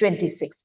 26।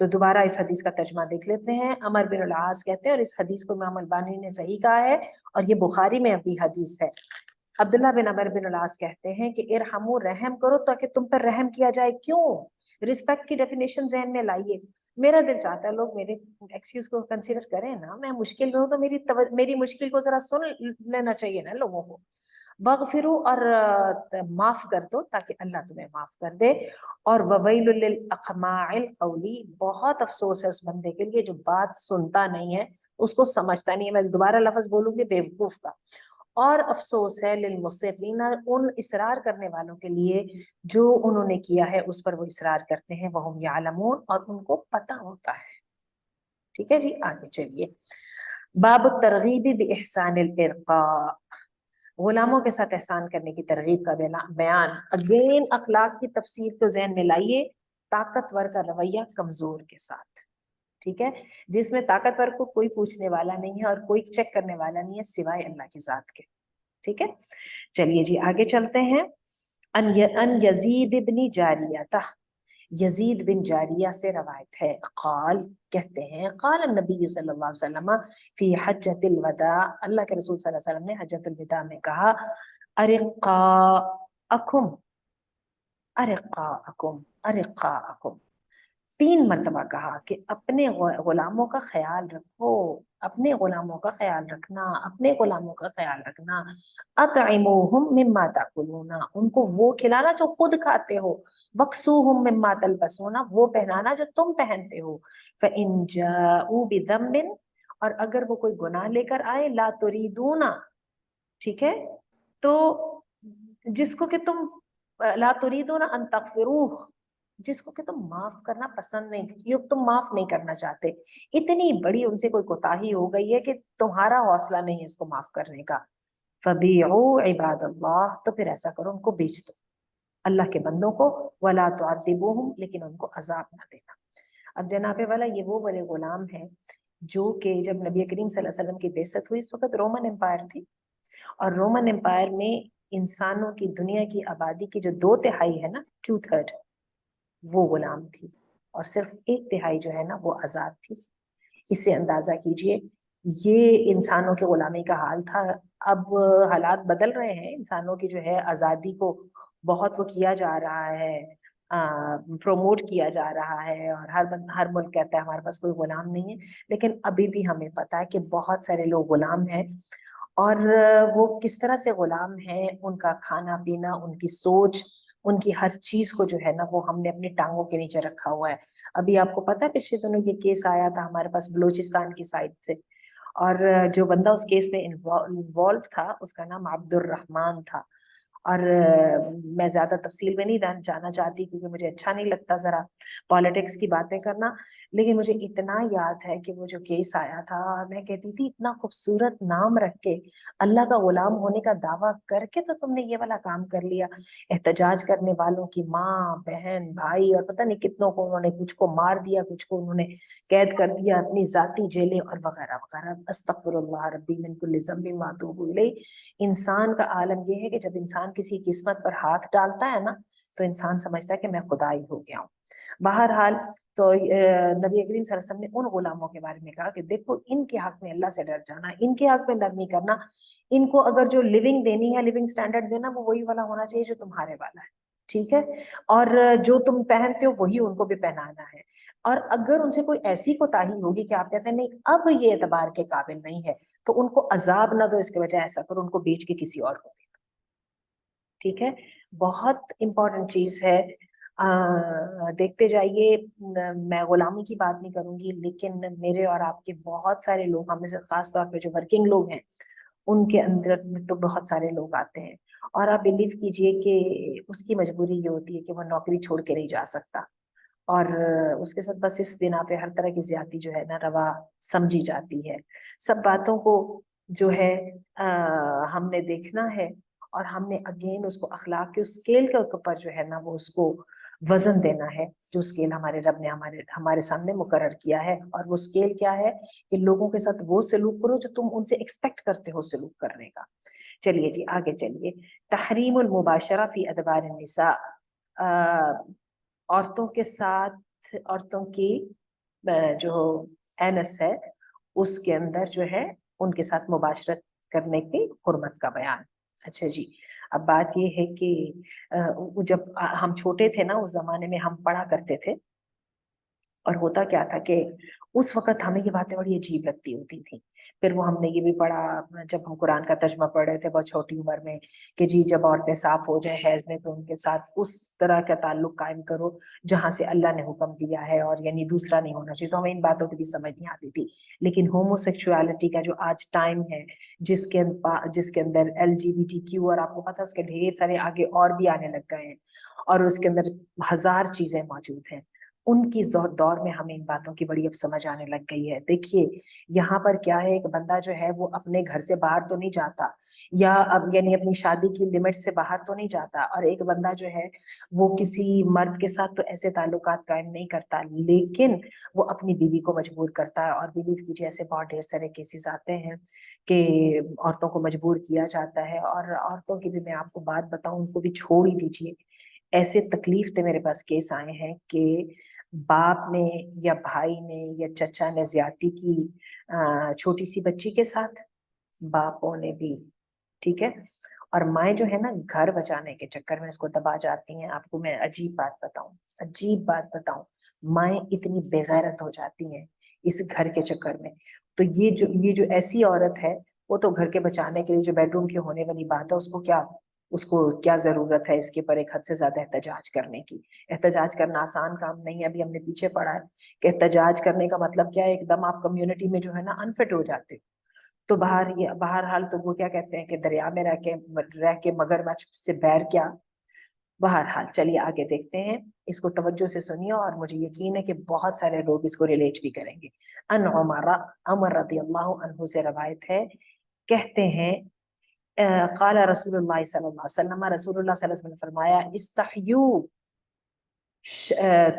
تو دوبارہ اس حدیث کا ترجمہ دیکھ لیتے ہیں. عمر بن العاص کہتے ہیں, اور اس حدیث کو امام البانی نے صحیح کہا ہے اور یہ بخاری میں بھی حدیث ہے. عبداللہ بن عمر بن العاص کہتے ہیں کہ ارحموا, رحم کرو تاکہ تم پر رحم کیا جائے. کیوں؟ رسپیکٹ کی ڈیفینیشن ذہن میں لائیے. میرا دل چاہتا ہے لوگ میرے ایکسکیوز کو کنسیڈر کریں نا, میں مشکل میں ہوں تو میری مشکل کو ذرا سن لینا چاہیے نا لوگوں کو. بغفرو, اور معاف کر دو تاکہ اللہ تمہیں معاف کر دے. اور وویل للاقماع القولی, بہت افسوس ہے اس بندے کے لیے جو بات سنتا نہیں ہے, اس کو سمجھتا نہیں ہے. میں دوبارہ لفظ بولوں گی بیوقوف کا. اور افسوس ہے للمصرین, ان اصرار کرنے والوں کے لیے جو انہوں نے کیا ہے اس پر وہ اصرار کرتے ہیں. وہم یعلمون, اور ان کو پتہ ہوتا ہے. ٹھیک ہے جی, آگے چلیے. باب الترغیب باحسان الارقاء, غلاموں کے ساتھ احسان کرنے کی ترغیب کا بیان. اگین اخلاق کی تفسیر کو ذہن میں لائیے. طاقتور کا رویہ کمزور کے ساتھ, ٹھیک ہے, جس میں طاقتور کو کوئی پوچھنے والا نہیں ہے اور کوئی چیک کرنے والا نہیں ہے سوائے اللہ کی ذات کے. ٹھیک ہے, چلیے جی آگے چلتے ہیں. ان یزید ابن جاریہ, یزید بن جاریہ سے روایت ہے. قال, کہتے ہیں, قال النبی صلی اللہ علیہ وسلم فی حجۃ الوداع, اللہ کے رسول صلی اللہ علیہ وسلم نے حجۃ الوداع میں کہا, ارقاءکم ارقاءکم ارقاءکم, 3 مرتبہ کہا کہ اپنے غلاموں کا خیال رکھو, اپنے غلاموں کا خیال رکھنا, اپنے غلاموں کا خیال رکھنا. اطعموہم مما تاکلون, ان کو وہ کھلانا جو خود کھاتے ہو. وکسوہم مما تلبسون, وہ پہنانا جو تم پہنتے ہو. فإن جاءوا بذنب, اور اگر وہ کوئی گناہ لے کر آئے, لا تریدون, ٹھیک ہے, تو جس کو کہ تم لا تریدون ان تغفروہ, جس کو کہ تم معاف کرنا پسند نہیں, یہ تم معاف نہیں کرنا چاہتے, اتنی بڑی ان سے کوئی کوتاہی ہو گئی ہے کہ تمہارا حوصلہ نہیں ہے اس کو معاف کرنے کا. فبیعوا عباد اللہ, تو پھر ایسا کرو ان کو بیچ دو اللہ کے بندوں کو. ولا تعذبوہم, لیکن ان کو عذاب نہ دینا. اب جناب والا, یہ وہ بڑے غلام ہیں جو کہ جب نبی کریم صلی اللہ علیہ وسلم کی بعثت ہوئی اس وقت رومن امپائر تھی, اور رومن امپائر میں انسانوں کی دنیا کی آبادی کی جو 2/3 ہے نا, 2/3, وہ غلام تھی, اور صرف 1/3 جو ہے نا وہ آزاد تھی. اس سے اندازہ کیجئے یہ انسانوں کے غلامی کا حال تھا. اب حالات بدل رہے ہیں, انسانوں کی جو ہے آزادی کو بہت وہ کیا جا رہا ہے, پروموٹ کیا جا رہا ہے, اور ہر ملک کہتا ہے ہمارے پاس کوئی غلام نہیں ہے. لیکن ابھی بھی ہمیں پتا ہے کہ بہت سارے لوگ غلام ہیں, اور وہ کس طرح سے غلام ہیں, ان کا کھانا پینا, ان کی سوچ, ان کی ہر چیز کو جو ہے نا وہ ہم نے اپنی ٹانگوں کے نیچے رکھا ہوا ہے. ابھی آپ کو پتا ہے پچھلے دنوں یہ کیس آیا تھا ہمارے پاس بلوچستان کی سائڈ سے, اور جو بندہ اس کیس میں انوالو تھا اس کا نام عبد الرحمان تھا. اور میں زیادہ تفصیل میں نہیں جانا چاہتی کیونکہ مجھے اچھا نہیں لگتا ذرا پالیٹکس کی باتیں کرنا, لیکن مجھے اتنا یاد ہے کہ وہ جو کیس آیا تھا, میں کہتی تھی اتنا خوبصورت نام رکھ کے, اللہ کا غلام ہونے کا دعویٰ کر کے تو تم نے یہ والا کام کر لیا. احتجاج کرنے والوں کی ماں, بہن, بھائی, اور پتہ نہیں کتنوں کو انہوں نے, کچھ کو مار دیا, کچھ کو انہوں نے قید کر دیا, اپنی ذاتی جیلیں اور وغیرہ وغیرہ. استغفر اللہ ربی من کل ذنب واتوب الیہ. انسان کا عالم یہ ہے کہ جب انسان کسی قسمت پر ہاتھ ڈالتا ہے نا تو انسان سمجھتا ہے کہ میں خدا ہی ہو گیا ہوں. بہرحال تو نبی کریم صلی اللہ علیہ وسلم نے ان غلاموں کے بارے میں کہا کہ دیکھو ان کے حق میں اللہ سے ڈر جانا, ان کے حق میں نرمی کرنا, ان کو اگر جو لیونگ دینی ہے, لیونگ سٹینڈرڈ دینا, وہ وہی والا ہونا چاہیے جو تمہارے والا ہے, ٹھیک ہے, اور جو تم پہنتے ہو وہی ان کو بھی پہنانا ہے. اور اگر ان سے کوئی ایسی کوتاہی ہوگی کہ آپ کہتے ہیں نہیں اب یہ اعتبار کے قابل نہیں ہے, تو ان کو عذاب نہ دو, اس کے بجائے ایسا کرو ان کو بیچ کے کسی اور کو دے دو. ٹھیک ہے, بہت امپورٹنٹ چیز ہے. دیکھتے جائیے, میں غلامی کی بات نہیں کروں گی, لیکن میرے اور آپ کے بہت سارے لوگ, ہم میں سے خاص طور پہ جو ورکنگ لوگ ہیں, ان کے اندر تو بہت سارے لوگ آتے ہیں, اور آپ بلیو کیجئے کہ اس کی مجبوری یہ ہوتی ہے کہ وہ نوکری چھوڑ کے نہیں جا سکتا, اور اس کے ساتھ بس اس بنا پہ ہر طرح کی زیادتی جو ہے نا روا سمجھی جاتی ہے. سب باتوں کو جو ہے ہم نے دیکھنا ہے, اور ہم نے اگین اس کو اخلاق کے اسکیل کے اوپر جو ہے نا وہ اس کو وزن دینا ہے, جو اسکیل ہمارے رب نے ہمارے سامنے مقرر کیا ہے. اور وہ اسکیل کیا ہے کہ لوگوں کے ساتھ وہ سلوک کرو جو تم ان سے ایکسپیکٹ کرتے ہو سلوک کرنے کا. چلیے جی آگے چلیے. تحریم المباشرہ فی ادبار النساء, عورتوں کے ساتھ, عورتوں کی جو اینس ہے اس کے اندر جو ہے ان کے ساتھ مباشرت کرنے کی حرمت کا بیان. اچھا جی, اب بات یہ ہے کہ جب ہم چھوٹے تھے نا, اس زمانے میں ہم پڑھا کرتے تھے, اور ہوتا کیا تھا کہ اس وقت ہمیں یہ باتیں بڑی عجیب لگتی ہوتی تھیں. پھر وہ ہم نے یہ بھی پڑھا جب ہم قرآن کا ترجمہ پڑھ رہے تھے بہت چھوٹی عمر میں, کہ جی جب عورتیں صاف ہو جائیں حیض میں تو ان کے ساتھ اس طرح کا تعلق قائم کرو جہاں سے اللہ نے حکم دیا ہے, اور یعنی دوسرا نہیں ہونا چاہیے. تو ہمیں ان باتوں کی بھی سمجھ نہیں آتی تھی. لیکن ہومو سیکچوالٹی کا جو آج ٹائم ہے, جس کے اندر LGBTQ, اور آپ کو پتا اس کے ڈھیر سارے آگے اور بھی آنے لگ گئے ہیں, اور اس کے اندر ہزار چیزیں موجود ہیں, ان کی دور میں ہمیں ان باتوں کی بڑی اب سمجھ آنے لگ گئی ہے. دیکھیے یہاں پر کیا ہے, ایک بندہ جو ہے وہ اپنے گھر سے باہر تو نہیں جاتا, یا اب یعنی اپنی شادی کی لمٹ سے باہر تو نہیں جاتا, اور ایک بندہ جو ہے وہ کسی مرد کے ساتھ تو ایسے تعلقات قائم نہیں کرتا, لیکن وہ اپنی بیوی کو مجبور کرتا ہے. اور بلیو کیجیے ایسے بہت ڈھیر سارے کیسز آتے ہیں کہ عورتوں کو مجبور کیا جاتا ہے. اور عورتوں کی بھی میں آپ کو بات بتاؤں, ان کو بھی چھوڑ ہی دیجیے, ایسے تکلیف سے میرے پاس کیس آئے ہیں کہ باپ نے یا بھائی نے یا چچا نے زیادتی کی چھوٹی سی بچی کے ساتھ, باپوں نے بھی, ٹھیک ہے. اور مائیں جو ہے نا گھر بچانے کے چکر میں اس کو دبا جاتی ہیں. آپ کو میں عجیب بات بتاؤں, مائیں اتنی بے غیرت ہو جاتی ہیں اس گھر کے چکر میں. تو یہ جو ایسی عورت ہے, وہ تو گھر کے بچانے کے لیے جو بیڈ روم کی ہونے والی بات ہے, اس کو کیا ضرورت ہے اس کے پر ایک حد سے زیادہ احتجاج کرنے کی. احتجاج کرنا آسان کام نہیں ہے. ابھی ہم نے پیچھے پڑھا ہے کہ احتجاج کرنے کا مطلب کیا ہے, ایک دم آپ کمیونٹی میں جو ہے نا انفٹ ہو جاتے. تو بہرحال تو وہ کیا کہتے ہیں کہ دریا میں رہ کے مگرمچھ سے بیر کیا. بہرحال چلیے آگے دیکھتے ہیں, اس کو توجہ سے سنیے, اور مجھے یقین ہے کہ بہت سارے لوگ اس کو ریلیٹ بھی کریں گے. ان عمر رضی اللہ عنہ سے روایت ہے, کہتے ہیں قال رسول اللہ صلی اللہ علیہ وسلم, رسول اللہ صلی اللہ علیہ وسلم نے فرمایا, استحیو,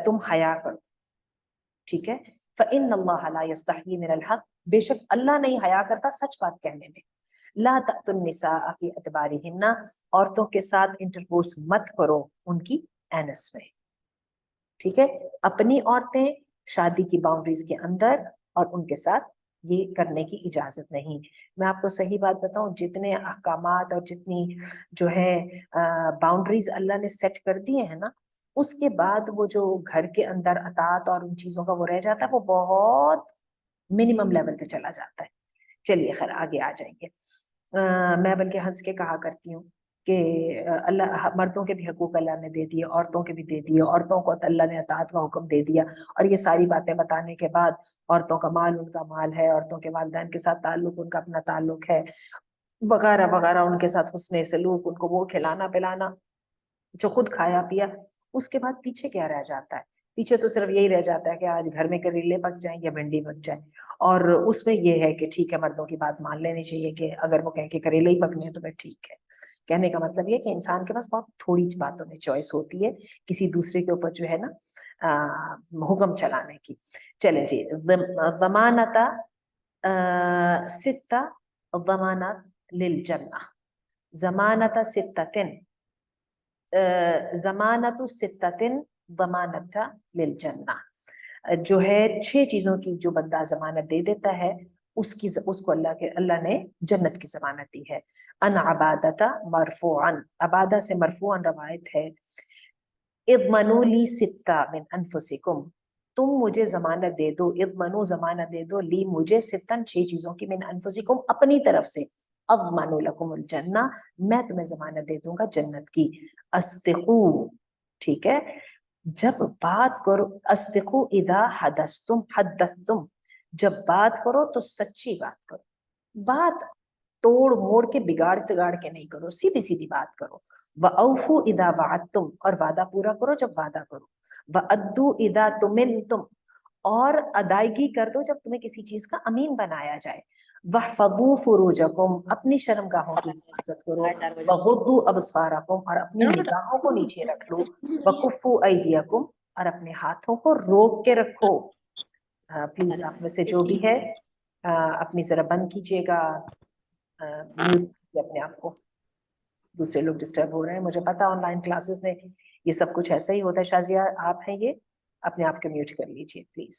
تم حیا کرو, ٹھیک ہے. فإن اللہ لا یستحیی من الحق, بے شک اللہ نہیں حیا کرتا سچ بات کہنے میں. لا تأتوا النساء فی ادبارہن, عورتوں کے ساتھ انٹرکورس مت کرو ان کی اینس میں, ٹھیک ہے. اپنی عورتیں شادی کی باؤنڈریز کے اندر, اور ان کے ساتھ یہ کرنے کی اجازت نہیں. میں آپ کو صحیح بات بتاؤں, جتنے احکامات اور جتنی جو ہے باؤنڈریز اللہ نے سیٹ کر دیے ہیں نا, اس کے بعد وہ جو گھر کے اندر اطاعت اور ان چیزوں کا وہ رہ جاتا ہے, وہ بہت منیمم لیول پہ چلا جاتا ہے. چلیے خیر آگے آ جائیں گے. میں بلکہ ہنس کے کہا کرتی ہوں کہ اللہ, مردوں کے بھی حقوق اللہ نے دے دیے, عورتوں کے بھی دے دیے, عورتوں کو اللہ نے اطاعت کا حکم دے دیا, اور یہ ساری باتیں بتانے کے بعد عورتوں کا مال ان کا مال ہے, عورتوں کے والدین کے ساتھ تعلق ان کا اپنا تعلق ہے, وغیرہ وغیرہ, ان کے ساتھ حسن سلوک, ان کو وہ کھلانا پلانا جو خود کھایا پیا. اس کے بعد پیچھے کیا رہ جاتا ہے؟ پیچھے تو صرف یہی رہ جاتا ہے کہ آج گھر میں کریلے پک جائیں یا بھنڈی پک جائے, اور اس میں یہ ہے کہ ٹھیک ہے مردوں کی بات مان لینی چاہیے کہ اگر وہ کہیں کہ کریلے ہی پکنے ہیں تو پھر ٹھیک ہے. کہنے کا مطلب یہ کہ انسان کے پاس بہت تھوڑی باتوں میں چوائس ہوتی ہے کسی دوسرے کے اوپر جو ہے نا حکم چلانے کی. چلیں جی, ضمانتا ستہ ضمانت للجنہ, ضمانت ستتن, ضمانت ستتن ضمانت للجنہ, جو ہے 6 چیزوں کی جو بندہ ضمانت دے دیتا ہے اس کو اللہ نے جنت کی ضمانت دی ہے. ان عبادتا مرفوعا, عبادہ سے مرفوعا روایت ہے, اضمنوا لی ستہ من انفسکم, تم مجھے ضمانت دے دو, اضمنوا ضمانت دے دو, لی مجھے ستن 6 چیزوں کی, من انفسکم اپنی طرف سے, اضمن لکم الجنہ میں تمہیں ضمانت دے دوں گا جنت کی. استقو, ٹھیک ہے, جب بات کرو, استقو اذا حدثتم, جب بات کرو تو سچی بات کرو, بات توڑ موڑ کے بگاڑ تگاڑ کے نہیں کرو, سیدھی سیدھی بات کرو. وَأَوْفُوا إِذَا وَعَدتُّمْ, اور وعدہ پورا کرو جب وعدہ کرو. وَأَدُّوا إِذَا تُمِنْتُمْ, اور ادائیگی کر دو جب تمہیں کسی چیز کا امین بنایا جائے. وَاحْفَظُوا فُرُوجَكُمْ, اپنی شرمگاہوں کی حفاظت کرو. وَغُضُّوا أَبْصَارَكُمْ, اور اپنی نگاہوں کو نیچے رکھ لو. وَكُفُّوا أَيْدِيَكُمْ, اور اپنے ہاتھوں کو روک کے رکھو. پلیز آپ میں سے جو بھی ہے اپنی ذرا بند کیجیے گا, میوٹ کیجیے اپنے آپ کو, دوسرے لوگ ڈسٹرب ہو رہے ہیں. مجھے پتا آن لائن کلاسز میں یہ سب کچھ ایسا ہی ہوتا ہے. شازیہ آپ ہیں, یہ اپنے آپ کو میوٹ کر لیجیے پلیز.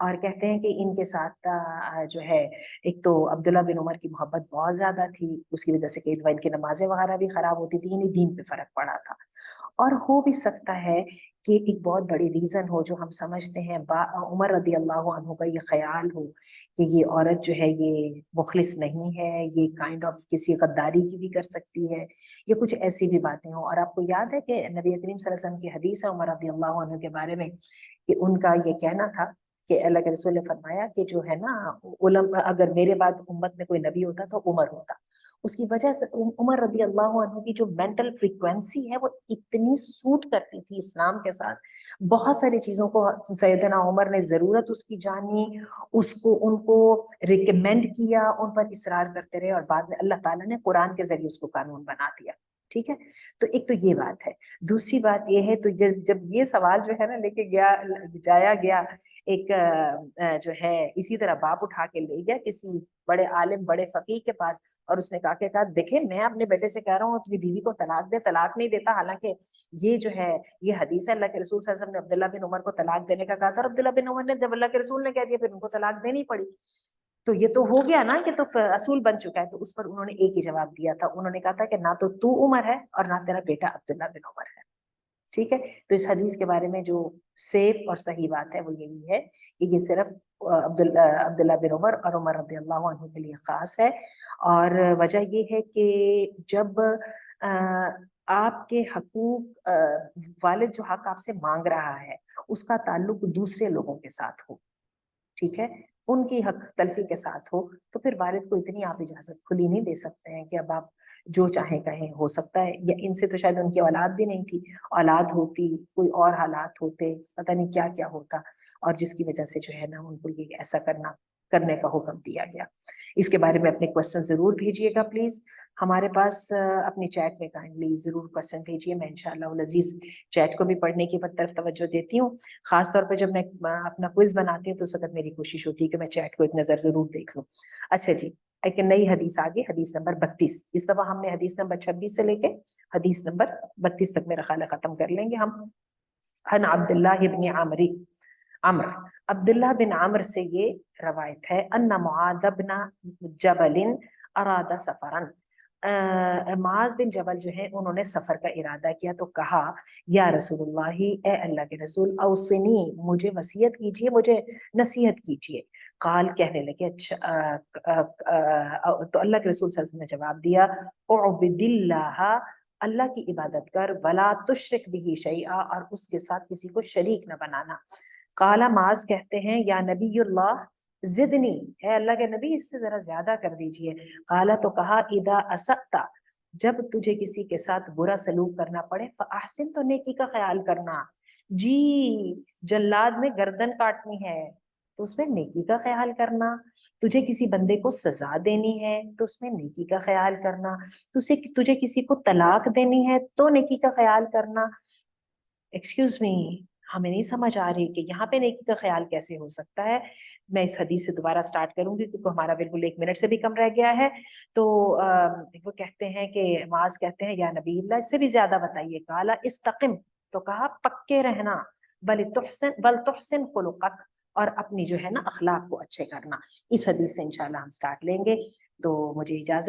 اور کہتے ہیں کہ ان کے ساتھ جو ہے ایک تو عبداللہ بن عمر کی محبت بہت زیادہ تھی، اس کی وجہ سے کئی دفعہ ان کی نمازیں وغیرہ بھی خراب ہوتی تھی، یعنی دین پہ فرق پڑا تھا۔ اور ہو بھی سکتا ہے کہ ایک بہت بڑی ریزن ہو جو ہم سمجھتے ہیں، عمر رضی اللہ عنہ کا یہ خیال ہو کہ یہ عورت جو ہے یہ مخلص نہیں ہے، یہ کائنڈ آف کسی غداری کی بھی کر سکتی ہے، یہ کچھ ایسی بھی باتیں ہوں۔ اور آپ کو یاد ہے کہ نبی کریم صلی اللہ علیہ وسلم کی حدیث ہے عمر رضی اللہ عنہ کے بارے میں کہ ان کا یہ کہنا تھا کہ اللہ کے رسول نے فرمایا کہ جو ہے نا علماء، اگر میرے بعد امت میں کوئی نبی ہوتا تو عمر ہوتا۔ اس کی وجہ سے عمر رضی اللہ عنہ کی جو مینٹل فریکوینسی ہے وہ اتنی سوٹ کرتی تھی اسلام کے ساتھ، بہت ساری چیزوں کو سیدنا عمر نے ضرورت اس کی جانی، اس کو ان کو ریکمینڈ کیا، ان پر اصرار کرتے رہے، اور بعد میں اللہ تعالیٰ نے قرآن کے ذریعے اس کو قانون بنا دیا۔ ٹھیک ہے، تو ایک تو یہ بات ہے۔ دوسری بات یہ ہے، تو جب یہ سوال جو ہے نا لے کے جایا گیا ایک جو ہے اسی طرح باپ اٹھا کے لے گیا کسی بڑے عالم بڑے فقیہ کے پاس، اور اس نے کہا دیکھیں میں اپنے بیٹے سے کہہ رہا ہوں اپنی بیوی کو طلاق دے، طلاق نہیں دیتا، حالانکہ یہ جو ہے یہ حدیث ہے، اللہ کے رسول صلی اللہ علیہ وسلم نے عبداللہ بن عمر کو طلاق دینے کا کہا تھا، اور عبداللہ بن عمر نے جب اللہ کے رسول نے کہہ دیا پھر ان کو طلاق دینی پڑی۔ تو یہ تو ہو گیا نا کہ تو اصول بن چکا ہے۔ تو اس پر انہوں نے ایک ہی جواب دیا تھا، انہوں نے کہا تھا کہ نہ تو عمر ہے اور نہ تیرا بیٹا عبداللہ بن عمر ہے۔ ٹھیک ہے، تو اس حدیث کے بارے میں جو سیف اور صحیح بات ہے وہ یہی ہے کہ یہ صرف عبداللہ بن عمر اور عمر رضی اللہ عنہ کے لیے خاص ہے۔ اور وجہ یہ ہے کہ جب آپ کے حقوق، والد جو حق آپ سے مانگ رہا ہے اس کا تعلق دوسرے لوگوں کے ساتھ ہو، ٹھیک ہے، ان کی حق تلفی کے ساتھ ہو، تو پھر والد کو اتنی آپ اجازت کھلی نہیں دے سکتے ہیں کہ اب آپ جو چاہیں کہیں۔ ہو سکتا ہے یا ان سے تو شاید ان کی اولاد بھی نہیں تھی، اولاد ہوتی کوئی اور حالات ہوتے، پتہ نہیں کیا کیا ہوتا، اور جس کی وجہ سے جو ہے نا ان کو یہ ایسا کرنے کا حکم دیا گیا۔ اس کے بارے میں اپنے کوشچن ضرور بھیجیے گا پلیز ہمارے پاس، اپنی چیٹ میں کائنڈلی ضرور کوشچن بھیجیے، میں انشاءاللہ العزیز چیٹ کو بھی پڑھنے کی طرف توجہ دیتی ہوں۔ خاص طور پہ جب میں اپنا کوئز بناتی ہوں تو اس وقت میری کوشش ہوتی ہے کہ میں چیٹ کو ایک نظر ضرور دیکھ لوں۔ اچھا جی، ایک نئی حدیث آگے، حدیث نمبر 32۔ اس دفعہ ہم نے حدیث نمبر 26 سے لے کے حدیث نمبر 32 تک میرا خیال ہے ختم کر لیں گے ہم۔ عن عبداللہ بن عمر، عبداللہ بن عمر سے یہ روایت ہے، ان معاذ بن جبل اراد سفرا، معاذ بن جبل جو ہے انہوں نے سفر کا ارادہ کیا، تو کہا یا رسول اللہ، اے اللہ کے رسول، اوصنی، مجھے وصیت کیجئے، مجھے نصیحت کیجئے۔ قال، کہنے لگے اچھا، تو اللہ کے رسول صلی اللہ علیہ وسلم نے جواب دیا، اعبد اللہ، اللہ کی عبادت کر، ولا تشرک به شیئا، اور اس کے ساتھ کسی کو شریک نہ بنانا۔ قال، معاذ کہتے ہیں یا نبی اللہ زدنی، اے اللہ کے نبی اس سے ذرا زیادہ کر دیجئے۔ قال، تو کہا اذا اسأت، جب تجھے کسی کے ساتھ برا سلوک کرنا پڑے، فاحسن، تو نیکی کا خیال کرنا۔ جی، جلاد نے گردن کاٹنی ہے تو اس میں نیکی کا خیال کرنا، تجھے کسی بندے کو سزا دینی ہے تو اس میں نیکی کا خیال کرنا، تجھے کسی کو طلاق دینی ہے تو نیکی کا خیال کرنا۔ ایکسکیوز می، ہمیں نہیں سمجھ آ رہی کہ یہاں پہ نیکی کا خیال کیسے ہو سکتا ہے۔ میں اس حدیث سے دوبارہ سٹارٹ کروں گی کیونکہ ہمارا بالکل 1 منٹ سے بھی کم رہ گیا ہے۔ تو وہ کہتے ہیں کہ معاذ کہتے ہیں یا نبی اللہ، اس سے بھی زیادہ بتائیے۔ قال استقم، تو کہا پکے رہنا، بل تحسن خلقک، اور اپنی جو ہے نا اخلاق کو اچھے کرنا۔ اس حدیث سے انشاءاللہ ہم سٹارٹ لیں گے، تو مجھے اجازت